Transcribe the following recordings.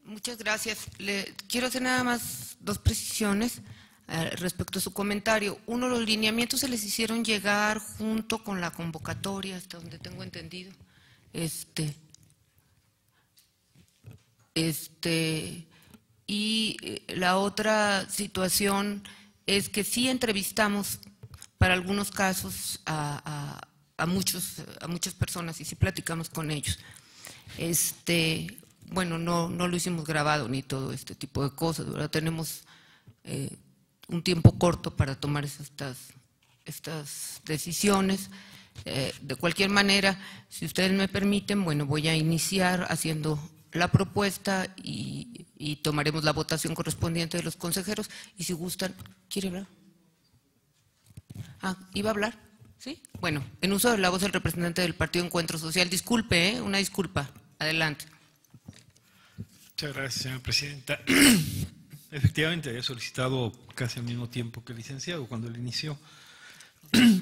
Muchas gracias. Quiero hacer nada más dos precisiones respecto a su comentario. Uno, los lineamientos se les hicieron llegar junto con la convocatoria, hasta donde tengo entendido. Y la otra situación es que sí entrevistamos para algunos casos a muchas personas y sí platicamos con ellos. Bueno, no lo hicimos grabado ni todo este tipo de cosas, ¿verdad? Tenemos un tiempo corto para tomar estas decisiones. De cualquier manera, si ustedes me permiten, bueno, voy a iniciar haciendo la propuesta y tomaremos la votación correspondiente de los consejeros. Y si gustan, ¿quiere hablar? ¿Iba a hablar? ¿Sí? Bueno, en uso de la voz del representante del Partido Encuentro Social. Disculpe, una disculpa. Adelante. Muchas gracias, señora presidenta. Efectivamente, había solicitado casi al mismo tiempo que el licenciado cuando él inició.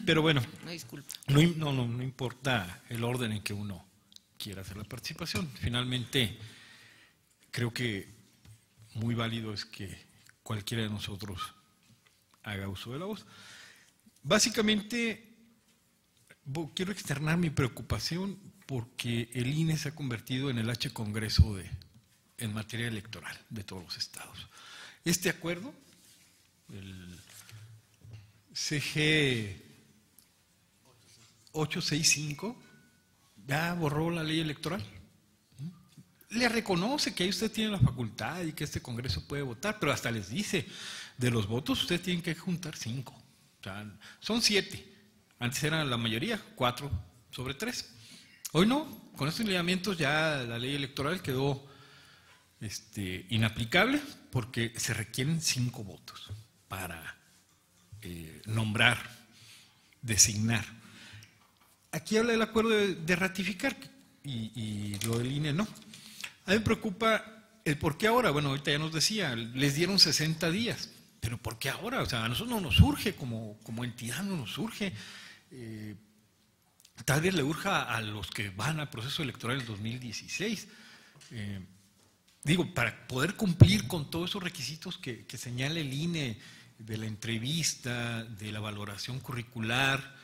Pero bueno, no importa el orden en que uno quiera hacer la participación. Finalmente, creo que muy válido es que cualquiera de nosotros haga uso de la voz. Básicamente, quiero externar mi preocupación porque el INE se ha convertido en el H Congreso en materia electoral de todos los estados. Este acuerdo, el CG 865, ya borró la ley electoral. Le reconoce que ahí usted tiene la facultad y que este Congreso puede votar, pero hasta les dice, de los votos usted tiene que juntar 5. O sea, son 7. Antes era la mayoría, 4/3. Hoy no, con estos lineamientos ya la ley electoral quedó inaplicable porque se requieren 5 votos para nombrar, designar. Aquí habla del acuerdo de ratificar y lo del INE no. A mí me preocupa el por qué ahora. Bueno, ahorita ya nos decía, les dieron 60 días, pero ¿por qué ahora? O sea, a nosotros no nos surge, como entidad no nos surge. Tal vez le urja a los que van al proceso electoral del 2016. Digo, para poder cumplir con todos esos requisitos que señala el INE, de la entrevista, de la valoración curricular,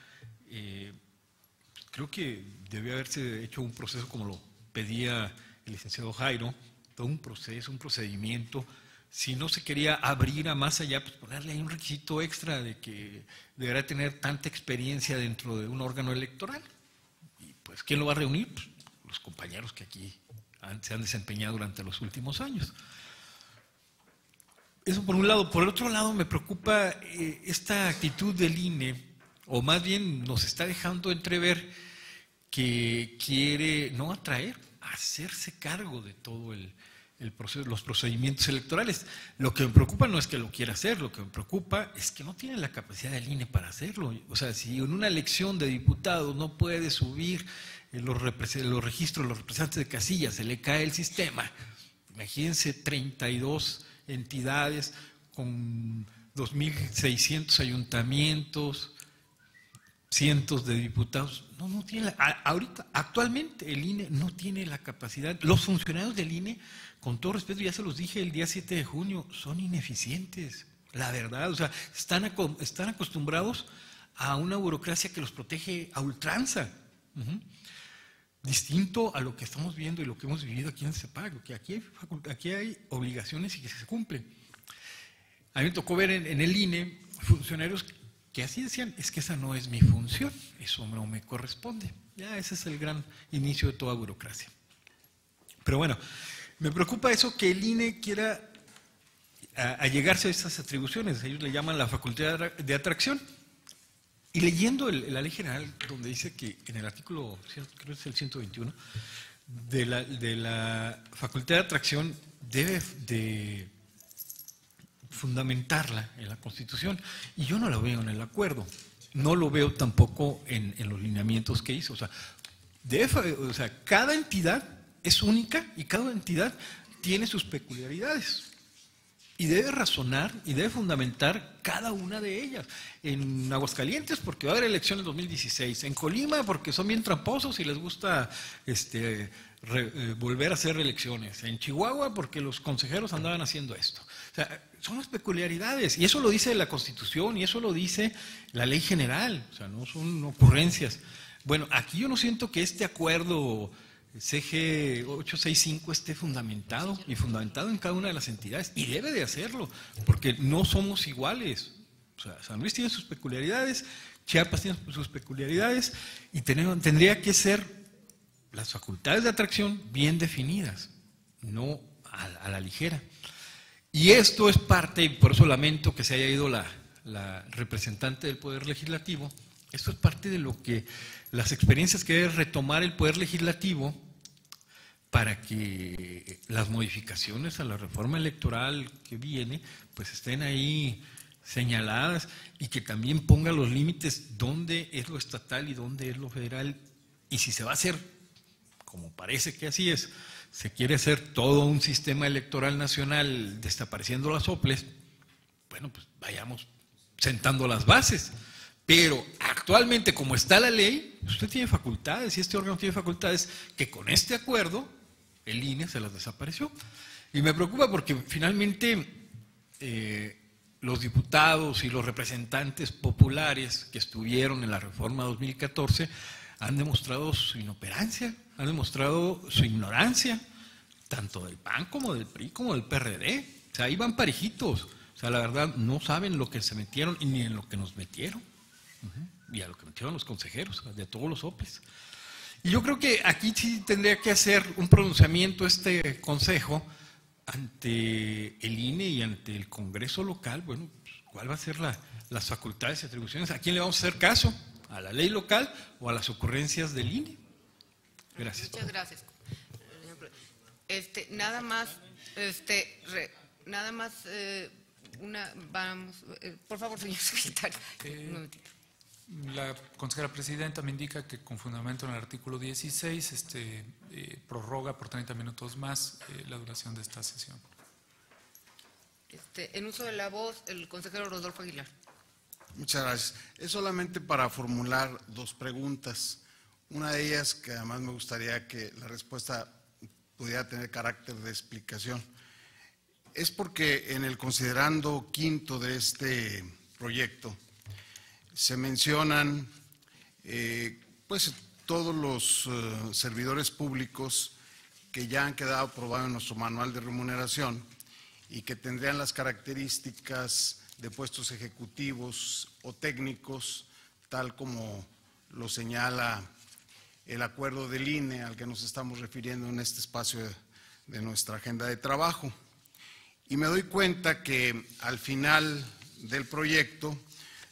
creo que debe haberse hecho un proceso como lo pedía el licenciado Jairo, todo un proceso, un procedimiento. Si no se quería abrir a más allá, pues ponerle ahí un requisito extra de que deberá tener tanta experiencia dentro de un órgano electoral. Y pues, ¿quién lo va a reunir? Pues, los compañeros que aquí se han desempeñado durante los últimos años. Eso por un lado. Por el otro lado, me preocupa esta actitud del INE, o más bien nos está dejando entrever que quiere no atraer, hacerse cargo de todo el proceso, los procedimientos electorales. Lo que me preocupa no es que lo quiera hacer, lo que me preocupa es que no tiene la capacidad del INE para hacerlo. O sea, si en una elección de diputados no puede subir los registros de los representantes de casillas, se le cae el sistema. Imagínense 32 entidades con 2.600 ayuntamientos, cientos de diputados. No tiene actualmente el INE no tiene la capacidad. Los funcionarios del INE, con todo respeto, ya se los dije el día 7 de junio, son ineficientes, la verdad. O sea, están acostumbrados a una burocracia que los protege a ultranza. Distinto a lo que estamos viendo y lo que hemos vivido aquí en CEPAC, que aquí hay obligaciones y que se cumplen. A mí me tocó ver en el INE funcionarios que así decían, es que esa no es mi función, eso no me corresponde. Ya ese es el gran inicio de toda burocracia. Pero bueno, me preocupa eso, que el INE quiera allegarse a estas atribuciones. Ellos le llaman la facultad de atracción. Y leyendo la ley general, donde dice que en el artículo, creo que es el 121, de la facultad de atracción debe de fundamentarla en la Constitución, y yo no la veo en el acuerdo, no lo veo tampoco en los lineamientos que hizo. O sea, cada entidad es única y cada entidad tiene sus peculiaridades. Y debe razonar y debe fundamentar cada una de ellas. En Aguascalientes, porque va a haber elecciones en 2016. En Colima, porque son bien tramposos y les gusta volver a hacer reelecciones. En Chihuahua porque los consejeros andaban haciendo esto. O sea, son las peculiaridades, y eso lo dice la Constitución, y eso lo dice la ley general, o sea, no son ocurrencias. Bueno, aquí yo no siento que este acuerdo CG 865 esté fundamentado, y fundamentado en cada una de las entidades, y debe de hacerlo, porque no somos iguales. O sea, San Luis tiene sus peculiaridades, Chiapas tiene sus peculiaridades, y tendría que ser las facultades de atracción bien definidas, no a la ligera. Y esto es parte, y por eso lamento que se haya ido la representante del Poder Legislativo, esto es parte de lo que las experiencias que debe retomar el Poder Legislativo para que las modificaciones a la reforma electoral que viene, pues estén ahí señaladas, y que también ponga los límites dónde es lo estatal y dónde es lo federal, y si se va a hacer, como parece que así es, se quiere hacer todo un sistema electoral nacional desapareciendo las OPLES, bueno, pues vayamos sentando las bases. Pero actualmente, como está la ley, usted tiene facultades, y este órgano tiene facultades que con este acuerdo el INE se las desapareció. Y me preocupa porque finalmente los diputados y los representantes populares que estuvieron en la reforma 2014 han demostrado su inoperancia, han demostrado su ignorancia, tanto del PAN como del PRI como del PRD. O sea, ahí van parejitos. O sea, la verdad, no saben lo que se metieron y ni en lo que nos metieron. Y a lo que metieron los consejeros, de todos los OPLES. Y yo creo que aquí sí tendría que hacer un pronunciamiento este consejo ante el INE y ante el Congreso local. Bueno, pues, ¿cuál va a ser las facultades y atribuciones? ¿A quién le vamos a hacer caso? ¿A la ley local o a las ocurrencias del INE? Gracias. Muchas gracias. Por favor, señor secretario. Un momentito. La consejera presidenta me indica que con fundamento en el artículo 16 prorroga por 30 minutos más la duración de esta sesión. En uso de la voz, el consejero Rodolfo Aguilar. Muchas gracias. Es solamente para formular dos preguntas. Una de ellas, que además me gustaría que la respuesta pudiera tener carácter de explicación, es porque en el considerando quinto de este proyecto se mencionan pues todos los servidores públicos que ya han quedado aprobados en nuestro manual de remuneración y que tendrían las características de puestos ejecutivos o técnicos, tal como lo señala el acuerdo del INE al que nos estamos refiriendo en este espacio de nuestra agenda de trabajo. Y me doy cuenta que al final del proyecto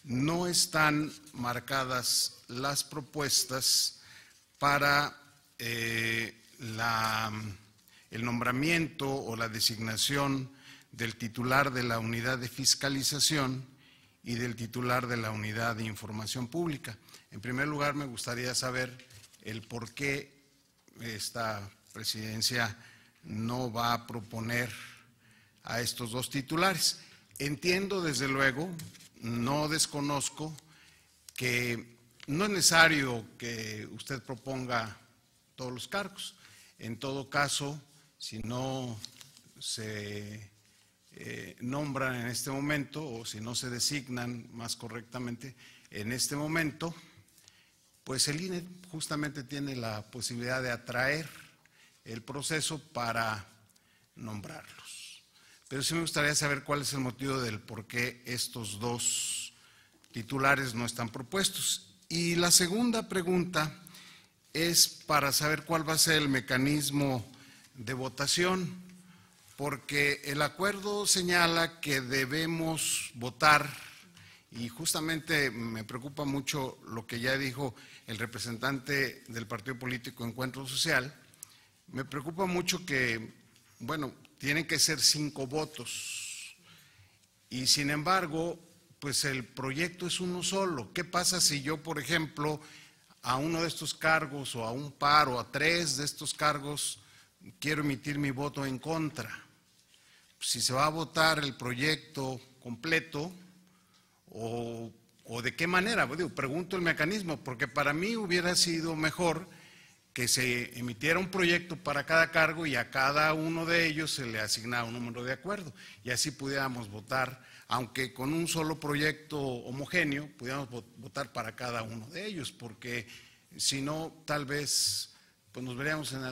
no están marcadas las propuestas para el nombramiento o la designación del titular de la unidad de fiscalización y del titular de la unidad de información pública. En primer lugar, me gustaría saber el por qué esta presidencia no va a proponer a estos dos titulares. Entiendo, desde luego, no desconozco que no es necesario que usted proponga todos los cargos. En todo caso, si no se nombran en este momento o si no se designan más correctamente en este momento, pues el INE justamente tiene la posibilidad de atraer el proceso para nombrarlos. Pero sí me gustaría saber cuál es el motivo del por qué estos dos titulares no están propuestos. Y la segunda pregunta es para saber cuál va a ser el mecanismo de votación, porque el acuerdo señala que debemos votar, y justamente me preocupa mucho lo que ya dijo el representante del partido político Encuentro Social. Me preocupa mucho que, bueno, tienen que ser 5 votos y sin embargo, pues el proyecto es uno solo. ¿Qué pasa si yo, por ejemplo, a uno de estos cargos o a un par o a 3 de estos cargos quiero emitir mi voto en contra? Si se va a votar el proyecto completo o de qué manera. Pregunto el mecanismo, porque para mí hubiera sido mejor que se emitiera un proyecto para cada cargo y a cada uno de ellos se le asignaba un número de acuerdo y así pudiéramos votar, aunque con un solo proyecto homogéneo, pudiéramos votar para cada uno de ellos, porque si no, tal vez pues nos veríamos en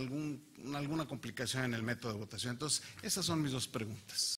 alguna complicación en el método de votación. Entonces, esas son mis dos preguntas.